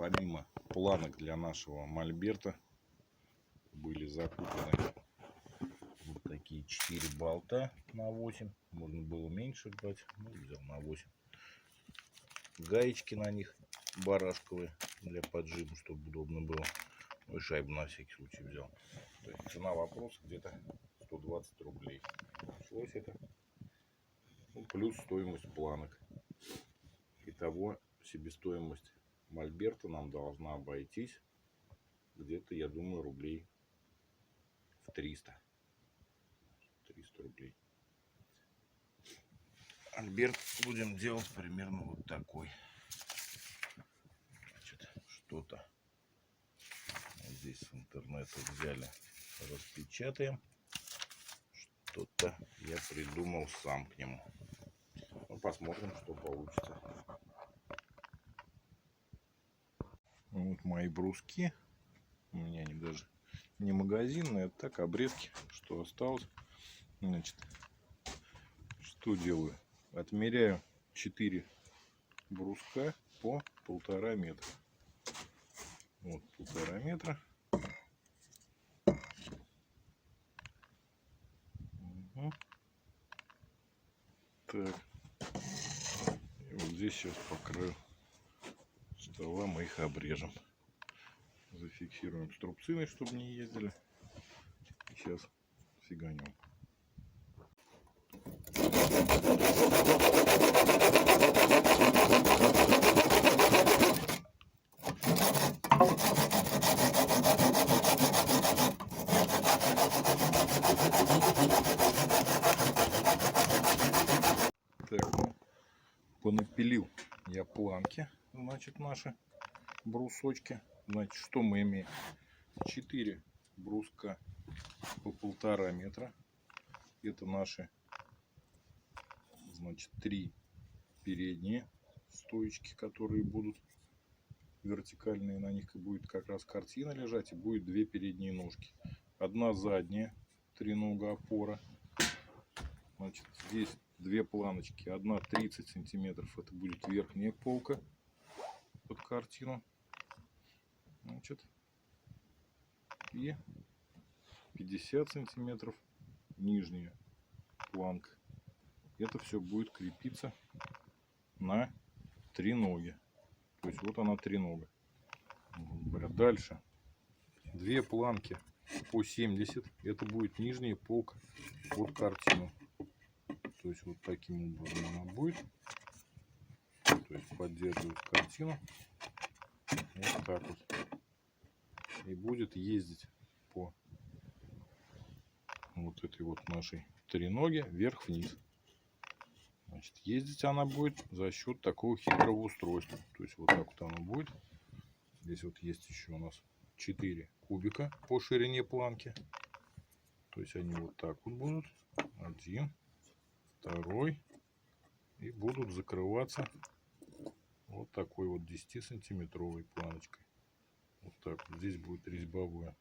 помимо планок для нашего мольберта были закуплены вот такие 4 болта на 8. Можно было меньше брать, но взял на 8. Гаечки на них барашковые для поджима, чтобы удобно было. Ну и шайбу на всякий случай взял. То есть цена вопроса где-то 120 рублей. Пришлось это. Ну, плюс стоимость планок. Итого себестоимость мольберта нам должна обойтись где-то, я думаю, рублей в 300. 300 рублей. Мольберт будем делать примерно вот такой. Значит, что-то здесь с интернета взяли, распечатаем. Что-то я придумал сам к нему. Ну, посмотрим, что получится. Вот мои бруски. У меня они даже не магазинные, это так, обрезки, что осталось. Значит, что делаю? Отмеряю 4 бруска по 1,5 метра. Вот 1,5 метра. Угу. Так. И вот здесь сейчас по краю стола мы их обрежем. Зафиксируем струбциной, чтобы не ездили. И сейчас фиганем. Так, ну, понапилил я планки, значит, наши брусочки. Значит, что мы имеем? 4 бруска по 1,5 метра. Это наши, значит, 3 передние стоечки, которые будут вертикальные. На них будет как раз картина лежать, и будет 2 передние ножки. Одна задняя, тренога опора. Значит, здесь 2 планочки. Одна 30 сантиметров, это будет верхняя полка под картину. Значит, и 50 сантиметров нижняя планка. Это все будет крепиться на треноге. То есть вот она тренога. Дальше 2 планки по 70. Это будет нижняя полка под картину. То есть вот таким образом она будет. То есть поддерживает картину. Вот так вот. И будет ездить по вот этой вот нашей треноге вверх-вниз. Значит, ездить она будет за счет такого хитрого устройства. То есть вот так вот она будет. Здесь вот есть еще у нас 4 кубика по ширине планки. То есть они вот так вот будут. 1, 2. И будут закрываться вот такой вот 10-сантиметровой планочкой. Вот так вот. Здесь будет резьбовое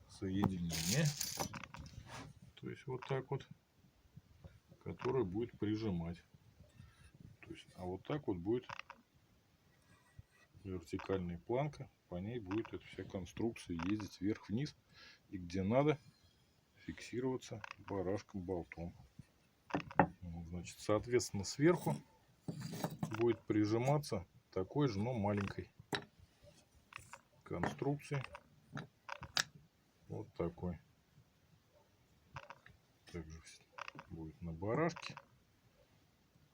соединение. То есть вот так вот. Которое будет прижимать. То есть, а вот так вот будет вертикальная планка. По ней будет эта вся конструкция ездить вверх-вниз. И где надо фиксироваться барашком болтом. Значит, соответственно, сверху будет прижиматься такой же, но маленькой конструкции. Вот такой. Также будет на барашке.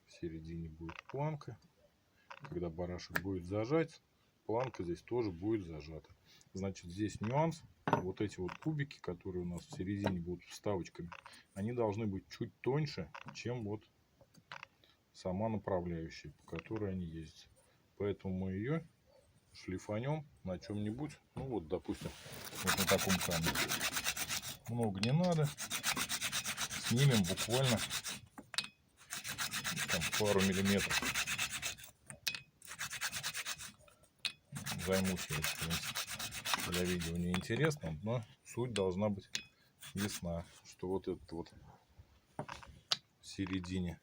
В середине будет планка. Когда барашек будет зажать, планка здесь тоже будет зажата. Значит, здесь нюанс. Вот эти вот кубики, которые у нас в середине будут вставочками, они должны быть чуть тоньше, чем вот сама направляющая, по которой они ездят. Поэтому мы ее шлифанем на чем-нибудь. Ну вот, допустим, вот на таком камне. Много не надо. Снимем буквально там, пару миллиметров. Займусь я, в принципе, для видео неинтересно, но суть должна быть ясна, что вот этот вот в середине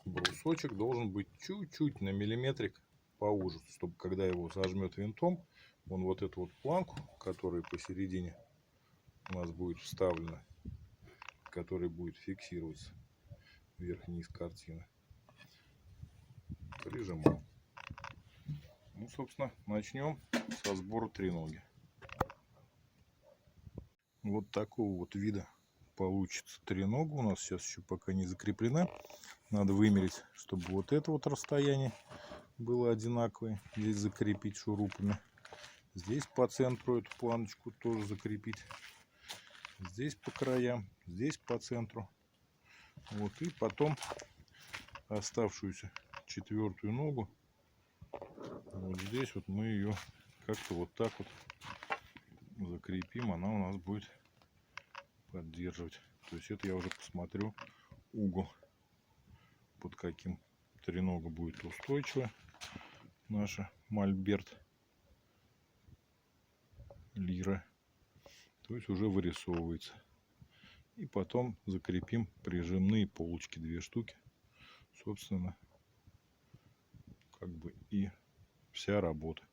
брусочек должен быть чуть-чуть на миллиметрик поуже, чтобы когда его сожмет винтом, он вот эту вот планку, которая посередине у нас будет вставлена, которая будет фиксироваться вверх-вниз картины, прижимал. Ну, собственно, начнем со сбора треноги. Вот такого вот вида получится тренога. У нас сейчас еще пока не закреплена. Надо вымерить, чтобы вот это вот расстояние было одинаковое. Здесь закрепить шурупами. Здесь по центру эту планочку тоже закрепить. Здесь по краям, здесь по центру. Вот, и потом оставшуюся четвертую ногу, вот здесь вот мы ее как-то вот так вот закрепим. Она у нас будет поддерживать. То есть это я уже посмотрю угол, под каким тренога будет устойчива наша мольберт лира. То есть уже вырисовывается. И потом закрепим прижимные полочки, 2 штуки. Собственно, как бы и вся работа.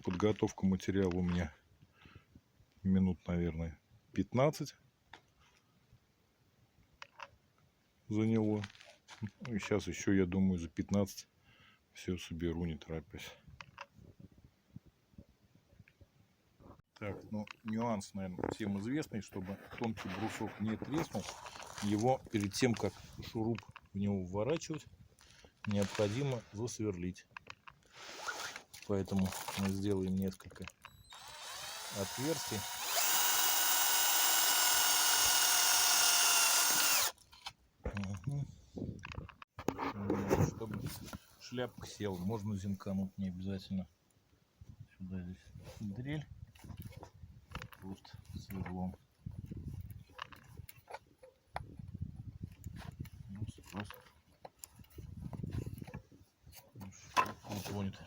Подготовка материала у меня минут, наверное, 15 заняло. Ну и сейчас еще, я думаю, за 15 все соберу, не торопясь. Так, ну нюанс, наверное, всем известный, чтобы тонкий брусок не треснул, его перед тем, как шуруп в него вворачивать, необходимо засверлить. Поэтому мы сделаем несколько отверстий. Чтобы шляпка села, можно зинкануть, не обязательно сюда здесь дрель, просто сверлом. Ну, просто утонет.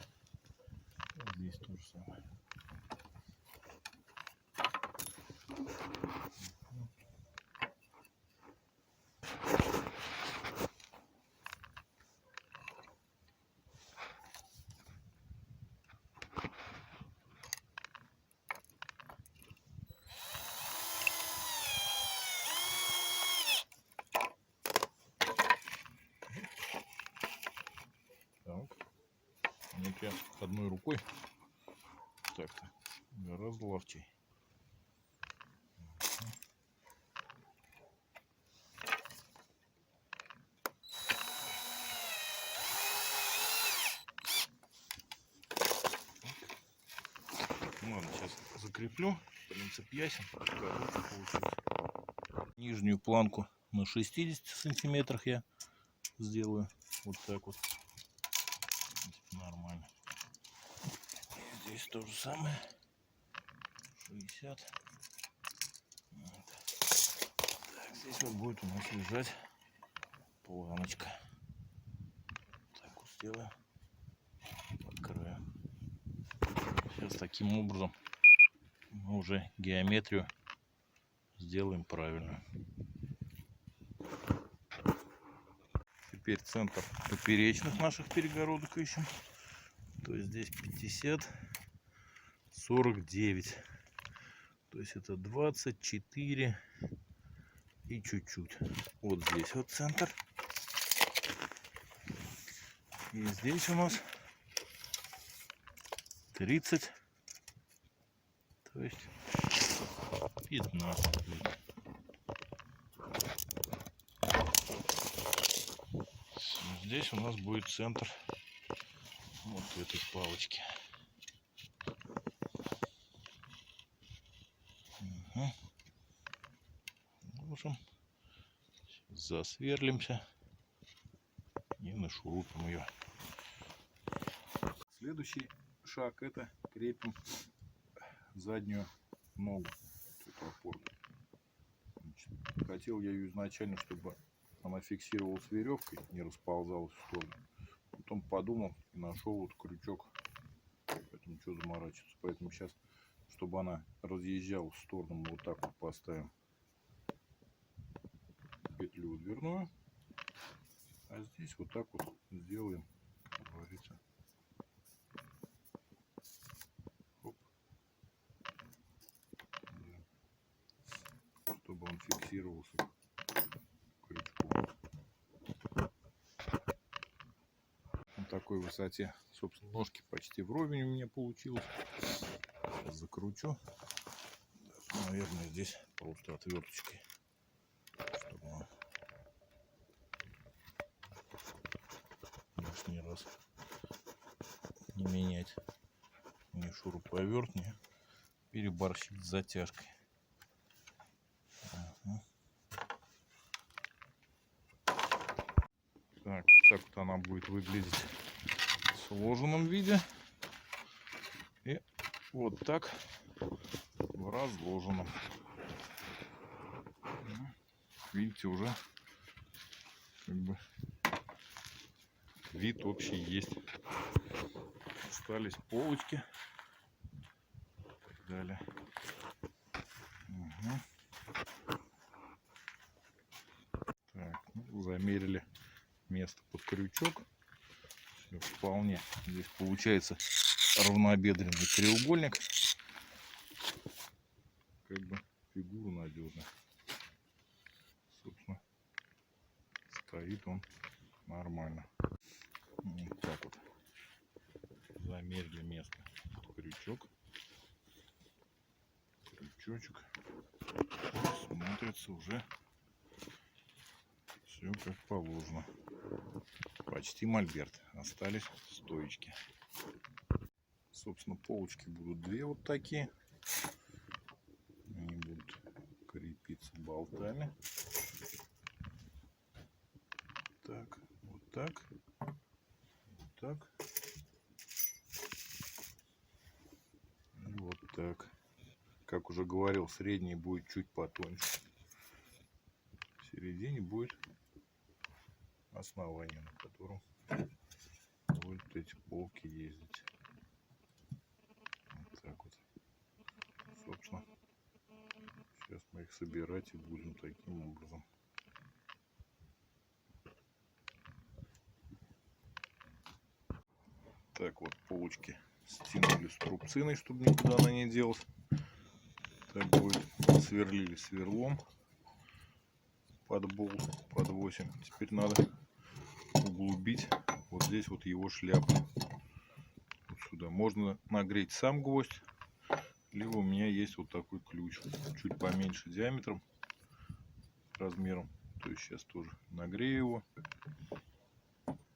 Здесь то же самое. Так, вот я одной рукой так-то гораздо ловчей. Ну ладно, сейчас закреплю. Принцип ясен. Нижнюю планку на 60 сантиметрах я сделаю. Вот так вот. Нормально. И здесь то же самое. 60. Вот. Так, здесь вот будет у нас лежать планочка. Так вот сделаем по краю. Сейчас таким образом мы уже геометрию сделаем правильно. Теперь центр поперечных наших перегородок ищем. То есть здесь 50, 49. То есть это 24 и чуть-чуть. Вот здесь вот центр. И здесь у нас 30. То есть 15. Здесь у нас будет центр вот этой палочки. Угу. Ложим, засверлимся и нашурупим ее. Следующий шаг — это крепим заднюю ногу. Эту опорку. Хотел я ее изначально, чтобы она фиксировалась веревкой, не расползалась в сторону. Потом подумал и нашел вот крючок. Поэтому что заморачиваться. Поэтому сейчас, чтобы она разъезжала в сторону, мы вот так вот поставим петлю дверную. А здесь вот так вот сделаем говорится. Оп. Да. Чтобы он фиксировался крючком. На такой высоте, собственно, ножки почти вровень у меня получилось. Сейчас закручу. Даже, наверное, здесь просто отверточкой, чтобы он лишний раз не менять ни шуруповерт, ни переборщить с затяжкой. Ага. Так вот она будет выглядеть в сложенном виде. И вот так в разложенном. Видите, уже как бы вид общий есть. Остались полочки. Так далее. Угу. Так, ну, замерили место под крючок. Все вполне. Здесь получается равнобедренный треугольник. Как бы фигура надежная. Собственно, стоит он нормально. Вот так вот. Замерили место под крючок. Крючочек. Смотрится уже все как положено. Почти мольберт. Остались стоечки. Собственно, полочки будут две вот такие. Они будут крепиться болтами. Так, вот так. Вот так. И вот так. Как уже говорил, средний будет чуть потоньше. В середине будет основание, на котором будут эти полки ездить. Вот так вот. Собственно, сейчас мы их собирать и будем таким образом. Так вот, полочки стянули струбциной, чтобы никуда она не делась. Так будет. Сверлили сверлом под болт, под 8. Теперь надо углубить вот здесь вот его шляпу. Вот сюда. Можно нагреть сам гвоздь, либо у меня есть вот такой ключ, чуть поменьше диаметром, размером. То есть сейчас тоже нагрею его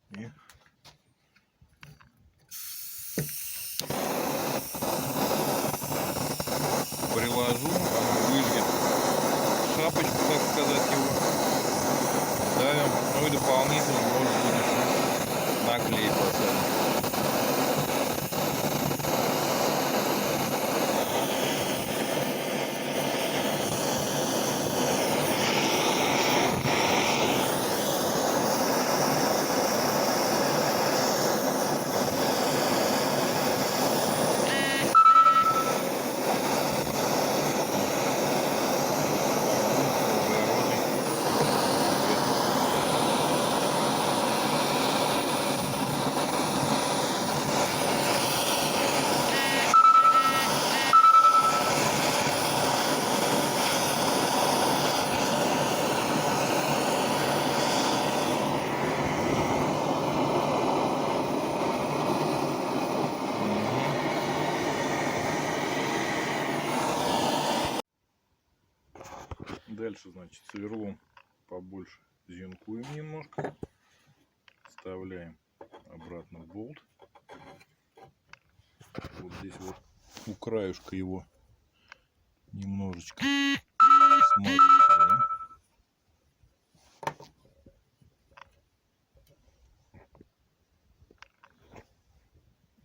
и приложу, выжгет шапочку, так сказать, его. Давим. Ну и дополнительно можно будет еще наклей поставить. Дальше, значит, сверлом побольше зенкуем немножко. Вставляем обратно в болт. Вот здесь вот у краюшка его немножечко смазываем.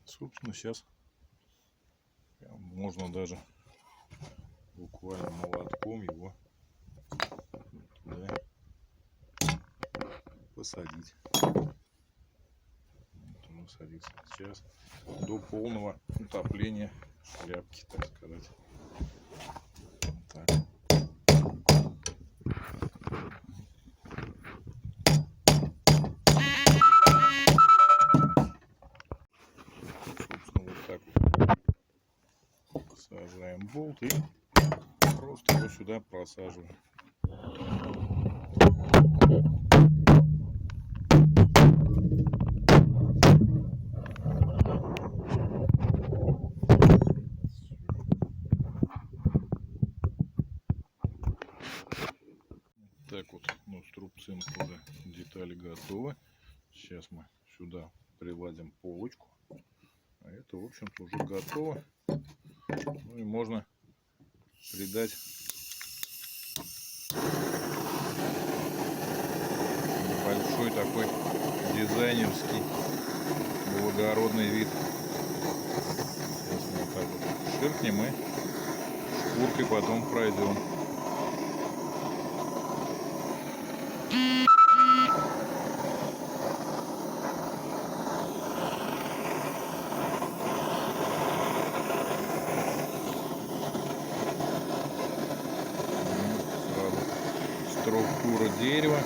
Собственно, сейчас можно даже буквально молотком его туда посадить. Вот он садится. Сейчас до полного утопления шляпки, так сказать. Вот так. болт и просто его сюда просаживаем. Так вот, ну, с трубцем уже детали готовы. Сейчас мы сюда приладим полочку. А это, в общем-то, уже готово. Ну и можно придать большой такой дизайнерский благородный вид. Сейчас мы вот так вот ширкнем и шкуркой потом пройдем. Сразу структура дерева.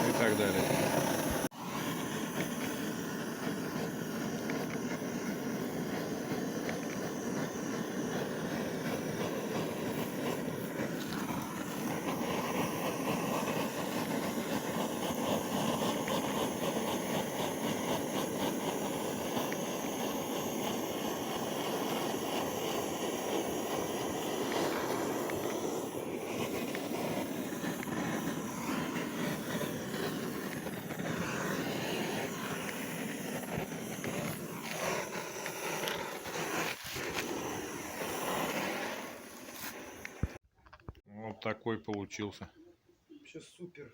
И так далее. Вот такой получился. Вообще супер.